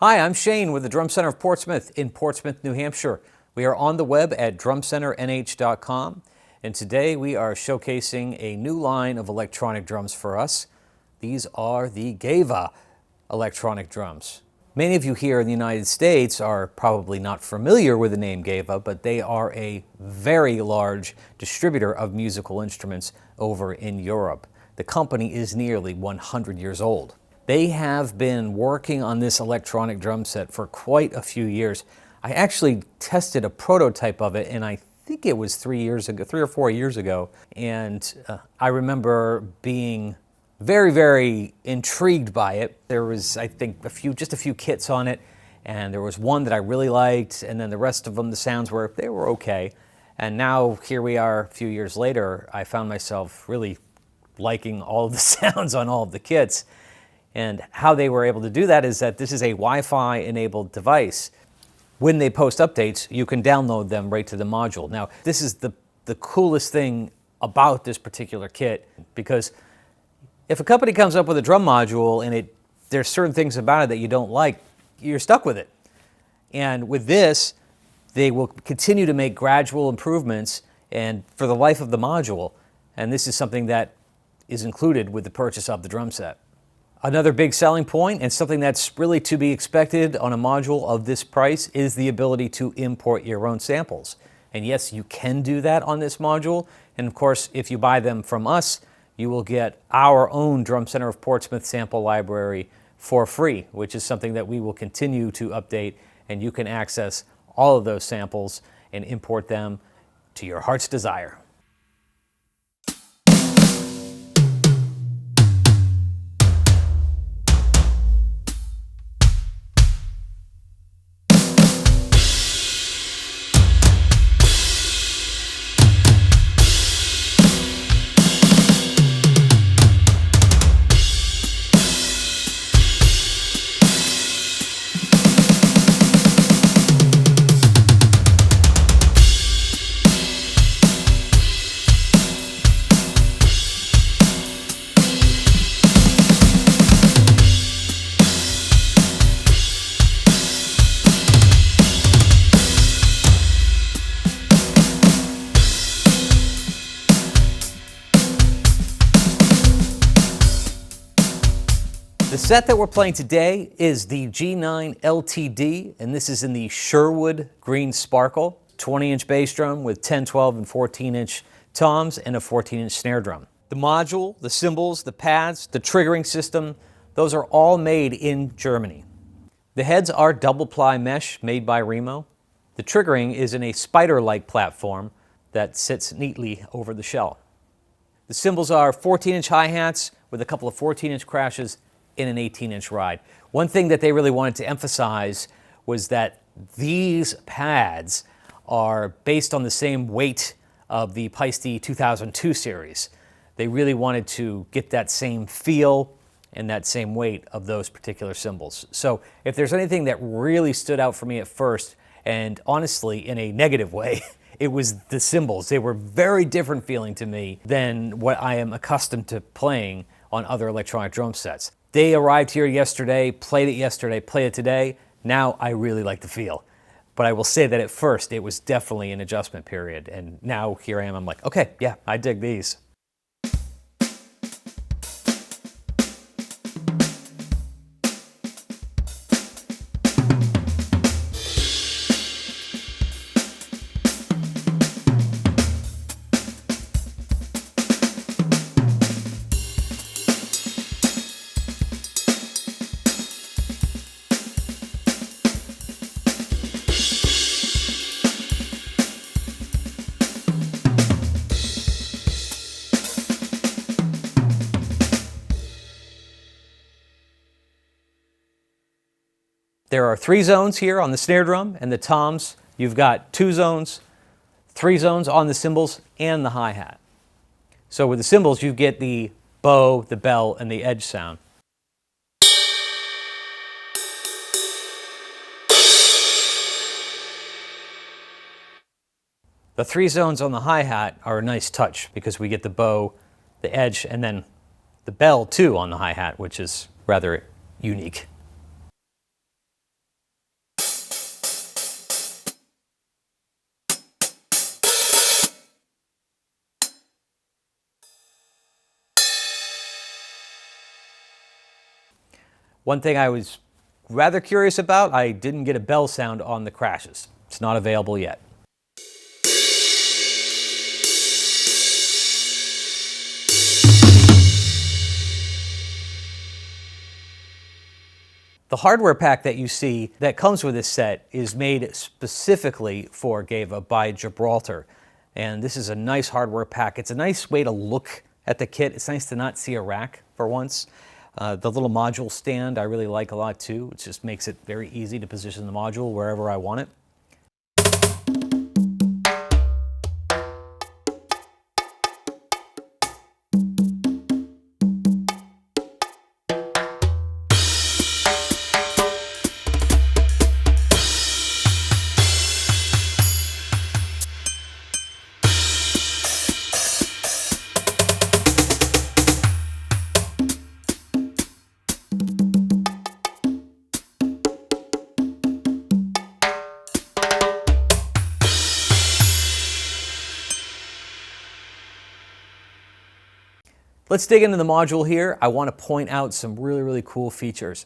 Hi, I'm Shane with the Drum Center of Portsmouth in Portsmouth, New Hampshire. We are on the web at drumcenternh.com, and today we are showcasing a new line of electronic drums for us. These are the Gewa electronic drums. Many of you here in the United States are probably not familiar with the name Gewa, but they are a very large distributor of musical instruments over in Europe. The company is nearly 100 years old. They have been working on this electronic drum set for quite a few years. I actually tested a prototype of it, and I think it was 3 or 4 years ago. And I remember being very, very intrigued by it. There was, I think, just a few kits on it, and there was one that I really liked, and then the rest of them, the sounds were okay. And now here we are a few years later. I found myself really liking all of the sounds on all of the kits. And how they were able to do that is that this is a Wi-Fi enabled device. When they post updates, you can download them right to the module. Now, this is the coolest thing about this particular kit, because if a company comes up with a drum module and there's certain things about it that you don't like, you're stuck with it. And with this, they will continue to make gradual improvements and for the life of the module. And this is something that is included with the purchase of the drum set. Another big selling point, and something that's really to be expected on a module of this price, is the ability to import your own samples. And yes, you can do that on this module. And of course, if you buy them from us, you will get our own Drum Center of Portsmouth sample library for free, which is something that we will continue to update, and you can access all of those samples and import them to your heart's desire. The set that we're playing today is the G9 LTD, and this is in the Sherwood Green Sparkle, 20-inch bass drum with 10, 12, and 14-inch toms and a 14-inch snare drum. The module, the cymbals, the pads, the triggering system, those are all made in Germany. The heads are double-ply mesh made by Remo. The triggering is in a spider-like platform that sits neatly over the shell. The cymbals are 14-inch hi-hats with a couple of 14-inch crashes in an 18-inch ride. One thing that they really wanted to emphasize was that these pads are based on the same weight of the Paiste 2002 series. They really wanted to get that same feel and that same weight of those particular cymbals. So if there's anything that really stood out for me at first, and honestly in a negative way, it was the cymbals. They were very different feeling to me than what I am accustomed to playing on other electronic drum sets. They arrived here yesterday, played it today. Now I really like the feel. But I will say that at first it was definitely an adjustment period. And now here I am, I'm like, okay, yeah, I dig these. There are 3 zones here on the snare drum and the toms. You've got 2 zones, 3 zones on the cymbals and the hi-hat. So with the cymbals, you get the bow, the bell, and the edge sound. The 3 zones on the hi-hat are a nice touch because we get the bow, the edge, and then the bell too on the hi-hat, which is rather unique. One thing I was rather curious about, I didn't get a bell sound on the crashes. It's not available yet. The hardware pack that you see that comes with this set is made specifically for Gewa by Gibraltar. And this is a nice hardware pack. It's a nice way to look at the kit. It's nice to not see a rack for once. The little module stand I really like a lot too. It just makes it very easy to position the module wherever I want it. Let's dig into the module here. I want to point out some really cool features.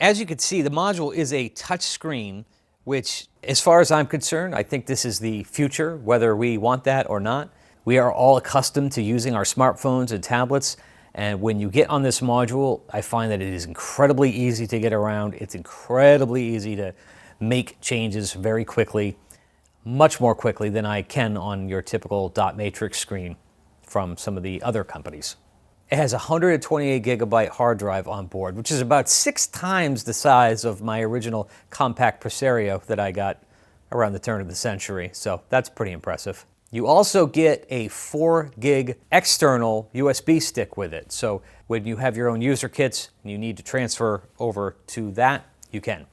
As you can see, the module is a touch screen, which, as far as I'm concerned, I think this is the future, whether we want that or not. We are all accustomed to using our smartphones and tablets, and when you get on this module, I find that it is incredibly easy to get around. It's incredibly easy to make changes very quickly, much more quickly than I can on your typical dot matrix screen from some of the other companies. It has a 128 gigabyte hard drive on board, which is about 6 times the size of my original compact Presario that I got around the turn of the century. So that's pretty impressive. You also get a 4 gig external USB stick with it. So when you have your own user kits and you need to transfer over to that, you can.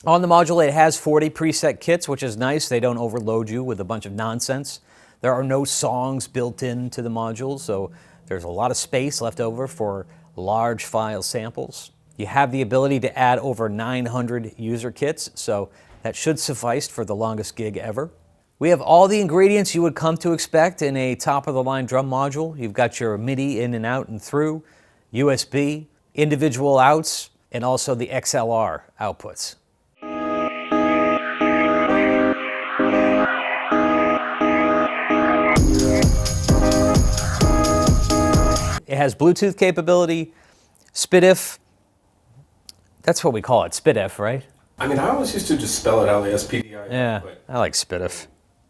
On the module, it has 40 preset kits, which is nice. They don't overload you with a bunch of nonsense. There are no songs built into the module, so there's a lot of space left over for large file samples. You have the ability to add over 900 user kits, so that should suffice for the longest gig ever. We have all the ingredients you would come to expect in a top-of-the-line drum module. You've got your MIDI in and out and through, USB, individual outs, and also the XLR outputs. It has Bluetooth capability, SPDIF. That's what we call it, SPDIF, right? I mean, I always used to just spell it out like SPDIF. Yeah, I like SPDIF.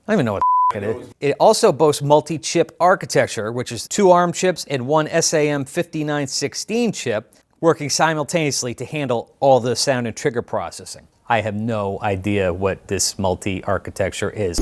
I don't even know what it is. It also boasts multi-chip architecture, which is 2 ARM chips and 1 SAM5916 chip, working simultaneously to handle all the sound and trigger processing. I have no idea what this multi-architecture is.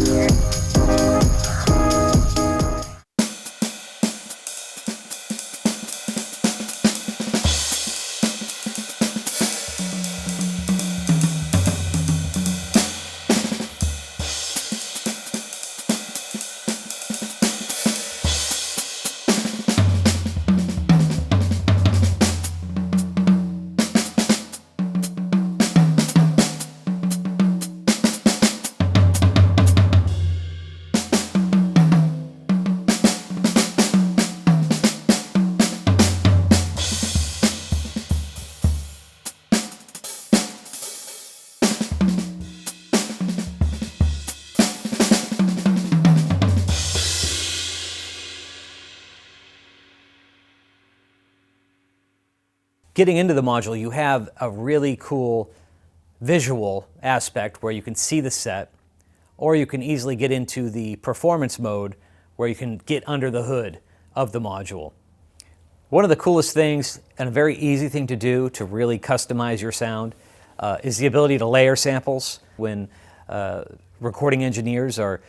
Getting into the module, you have a really cool visual aspect where you can see the set, or you can easily get into the performance mode where you can get under the hood of the module. One of the coolest things, and a very easy thing to do to really customize your sound, is the ability to layer samples. When recording engineers are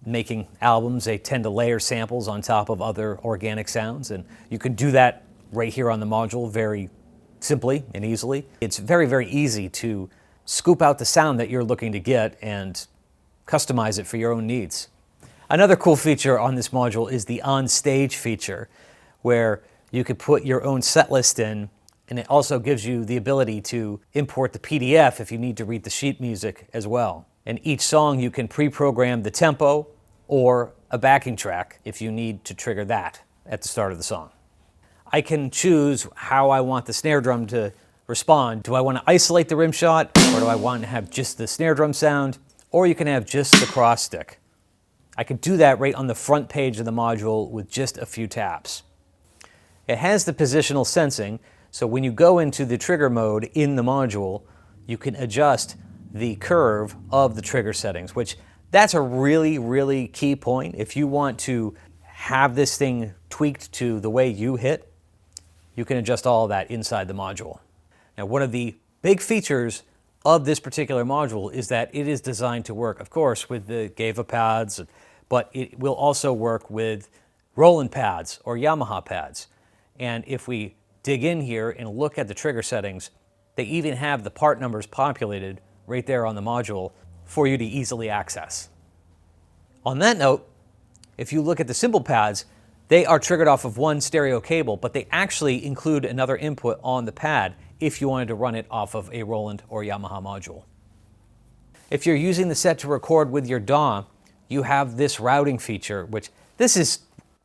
making albums, they tend to layer samples on top of other organic sounds, and you can do that right here on the module very simply and easily. It's very easy to scoop out the sound that you're looking to get and customize it for your own needs. Another cool feature on this module is the on-stage feature, where you could put your own set list in, and it also gives you the ability to import the PDF if you need to read the sheet music as well. And each song you can pre-program the tempo or a backing track if you need to trigger that at the start of the song. I can choose how I want the snare drum to respond. Do I want to isolate the rim shot, or do I want to have just the snare drum sound? Or you can have just the cross stick. I could do that right on the front page of the module with just a few taps. It has the positional sensing, so when you go into the trigger mode in the module, you can adjust the curve of the trigger settings, which that's a really, really key point. If you want to have this thing tweaked to the way you hit, you can adjust all of that inside the module. Now, one of the big features of this particular module is that it is designed to work, of course, with the Gewa pads, but it will also work with Roland pads or Yamaha pads. And if we dig in here and look at the trigger settings, they even have the part numbers populated right there on the module for you to easily access. On that note, if you look at the cymbal pads, they are triggered off of one stereo cable, but they actually include another input on the pad if you wanted to run it off of a Roland or Yamaha module. If you're using the set to record with your DAW, you have this routing feature, which this is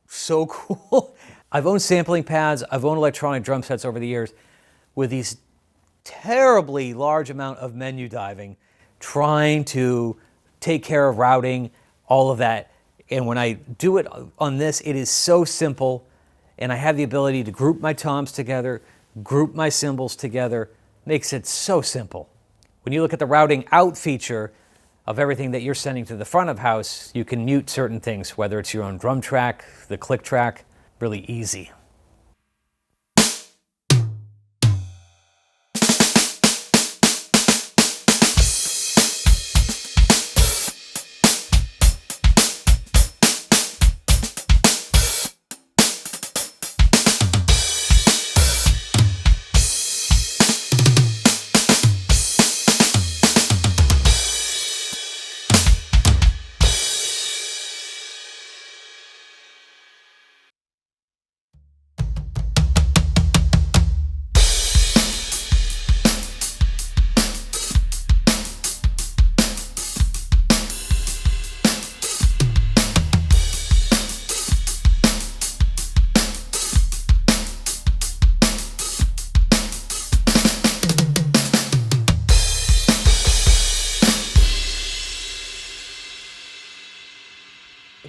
so cool. I've owned sampling pads, I've owned electronic drum sets over the years with these terribly large amount of menu diving, trying to take care of routing, all of that. And when I do it on this, it is so simple, and I have the ability to group my toms together, group my cymbals together, makes it so simple. When you look at the routing out feature of everything that you're sending to the front of house, you can mute certain things, whether it's your own drum track, the click track, really easy.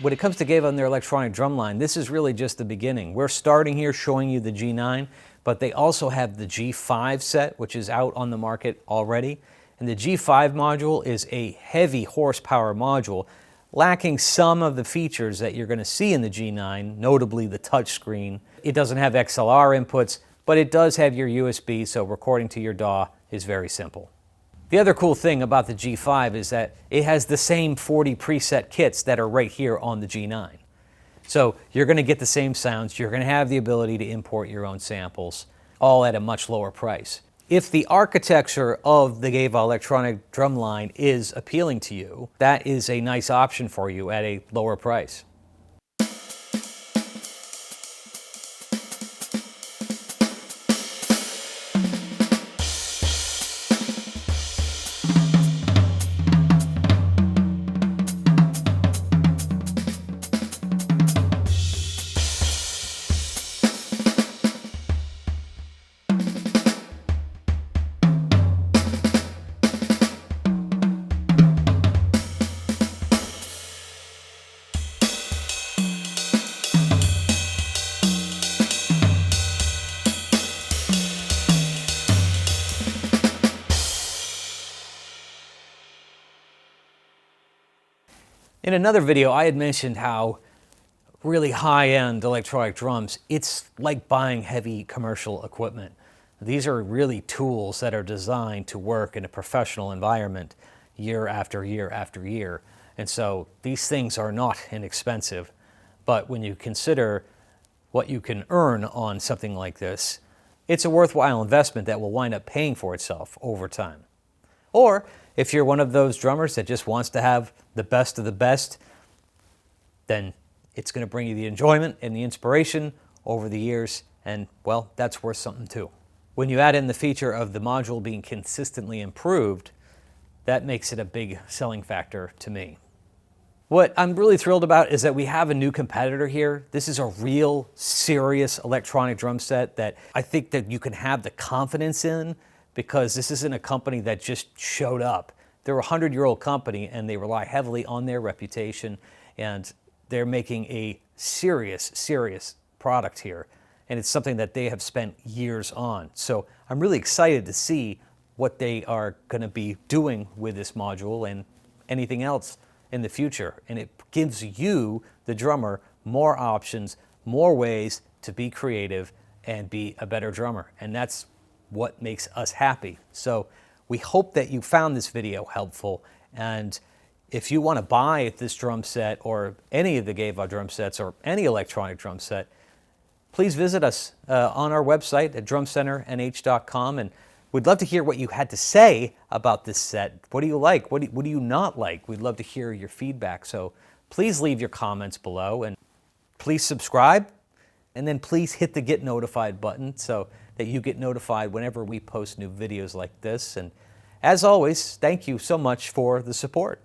When it comes to Gewa and their electronic drum line, this is really just the beginning. We're starting here showing you the G9, but they also have the G5 set, which is out on the market already. And the G5 module is a heavy horsepower module, lacking some of the features that you're going to see in the G9, notably the touchscreen. It doesn't have XLR inputs, but it does have your USB, so recording to your DAW is very simple. The other cool thing about the G5 is that it has the same 40 preset kits that are right here on the G9. So you're going to get the same sounds, you're going to have the ability to import your own samples, all at a much lower price. If the architecture of the Gewa electronic drum line is appealing to you, that is a nice option for you at a lower price. In another video, I had mentioned how really high-end electronic drums, it's like buying heavy commercial equipment. These are really tools that are designed to work in a professional environment year after year after year. And so these things are not inexpensive, but when you consider what you can earn on something like this, it's a worthwhile investment that will wind up paying for itself over time. Or if you're one of those drummers that just wants to have the best of the best, then it's going to bring you the enjoyment and the inspiration over the years, and well, that's worth something too. When you add in the feature of the module being consistently improved, that makes it a big selling factor to me. What I'm really thrilled about is that we have a new competitor here. This is a real serious electronic drum set that I think that you can have the confidence in, because this isn't a company that just showed up. They're a 100-year-old company and they rely heavily on their reputation, and they're making a serious product here. And it's something that they have spent years on. So I'm really excited to see what they are going to be doing with this module and anything else in the future. And it gives you, the drummer, more options, more ways to be creative and be a better drummer. And that's what makes us happy. So we hope that you found this video helpful. And if you want to buy this drum set or any of the Gewa drum sets or any electronic drum set, please visit us on our website at drumcenternh.com, and we'd love to hear what you had to say about this set. What do you like? What do you not like? We'd love to hear your feedback. So please leave your comments below, and please subscribe, and then please hit the get notified button so that you get notified whenever we post new videos like this. And as always, thank you so much for the support.